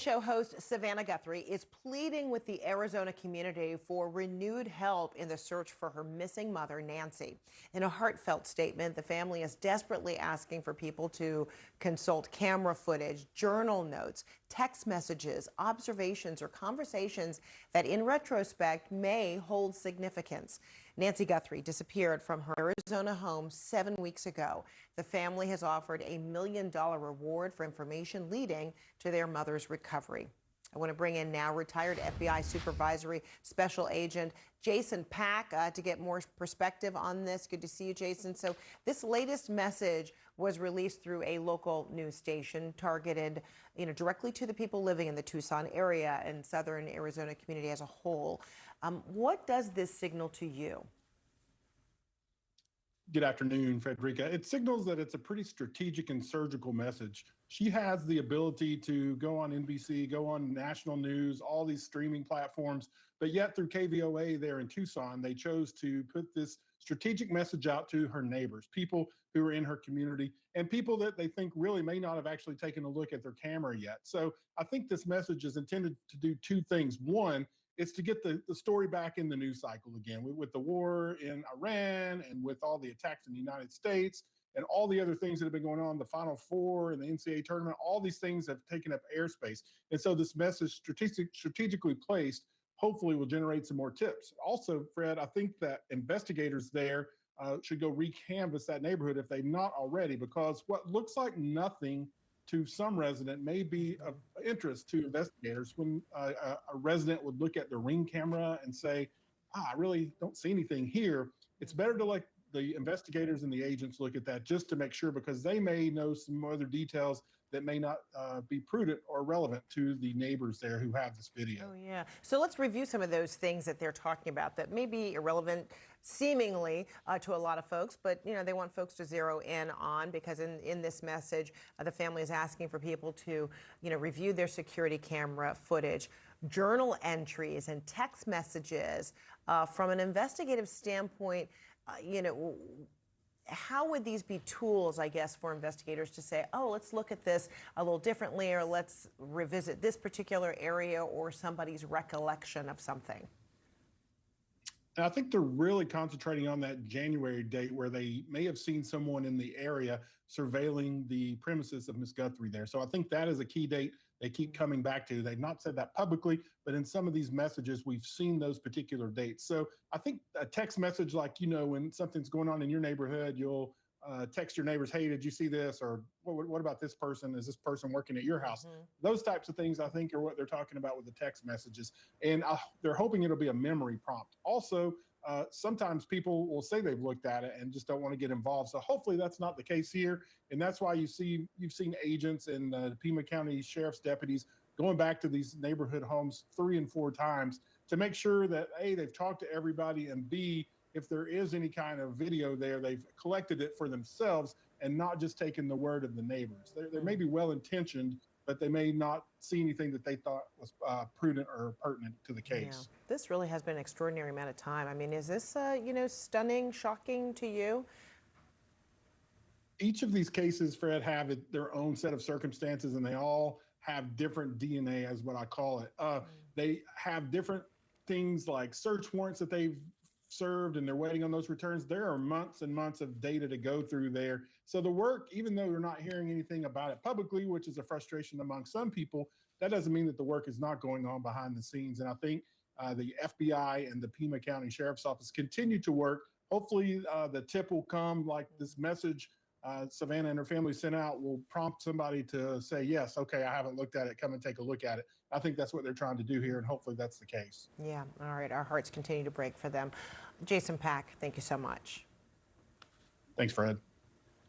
Show host Savannah Guthrie is pleading with the Arizona community for renewed help in the search for her missing mother, Nancy. In a heartfelt statement, the family is desperately asking for people to consult camera footage, journal notes, text messages, observations, or conversations that in retrospect may hold significance. Nancy Guthrie disappeared from her Arizona home 7 weeks ago. The family has offered a $1 million reward for information leading to their mother's recovery. I want to bring in now retired FBI Supervisory Special Agent Jason Pack to get more perspective on this. Good to see you, Jason. So this latest message was released through a local news station targeted, directly to the people living in the Tucson area and southern Arizona community as a whole. What does this signal to you? Good afternoon, Fredericka. It signals that it's a pretty strategic and surgical message. She has the ability to go on NBC, go on national news, all these streaming platforms, but yet through KVOA there in Tucson, they chose to put this strategic message out to her neighbors, people who are in her community, and people that they think really may not have actually taken a look at their camera yet. So I think this message is intended to do two things. One, it's to get the story back in the news cycle again with the war in Iran and with all the attacks in the United States and all the other things that have been going on, the Final Four and the NCAA tournament, all these things have taken up airspace. And so this message strategically placed hopefully will generate some more tips. Also, Fred, I think that investigators there should go re-canvass that neighborhood if they've not already, because what looks like nothing to some resident may be of interest to investigators. When a resident would look at the Ring camera and say, I really don't see anything here, it's better to let the investigators and the agents look at that just to make sure, because they may know some other details that may not be prudent or relevant to the neighbors there who have this video. Oh, yeah. So let's review some of those things that they're talking about that may be irrelevant seemingly to a lot of folks, but they want folks to zero in on, because in this message, the family is asking for people to, review their security camera footage, journal entries and text messages. From an investigative standpoint, how would these be tools, I guess, for investigators to say, oh, let's look at this a little differently, or let's revisit this particular area or somebody's recollection of something? And I think they're really concentrating on that January date where they may have seen someone in the area surveilling the premises of Miss Guthrie there. So I think that is a key date they keep coming back to. They've not said that publicly, but in some of these messages, we've seen those particular dates. So I think a text message like, when something's going on in your neighborhood, you'll text your neighbors, hey, did you see this? Or what about this person? Is this person working at your house? Those types of things, I think, are what they're talking about with the text messages. And they're hoping it'll be a memory prompt. Also, sometimes people will say they've looked at it and just don't want to get involved. So hopefully that's not the case here. And that's why you've seen agents and Pima County Sheriff's deputies going back to these neighborhood homes 3 and 4 times to make sure that A, they've talked to everybody, and B, if there is any kind of video there, they've collected it for themselves and not just taken the word of the neighbors. They may be well-intentioned, but they may not see anything that they thought was prudent or pertinent to the case. Yeah. This really has been an extraordinary amount of time. I mean, is this, stunning, shocking to you? Each of these cases, Fred, have their own set of circumstances, and they all have different DNA, as what I call it. They have different things like search warrants that they've served, and they're waiting on those returns. There are months and months of data to go through there. So the work, even though we're not hearing anything about it publicly, which is a frustration among some people, that doesn't mean that the work is not going on behind the scenes. And I think the FBI and the Pima County Sheriff's Office continue to work. Hopefully the tip will come, like this message Savannah and her family sent out will prompt somebody to say, yes, okay, I haven't looked at it, come and take a look at it. I think that's what they're trying to do here, and hopefully that's the case. Yeah, all right, our hearts continue to break for them. Jason Pack, thank you so much. Thanks, Fred.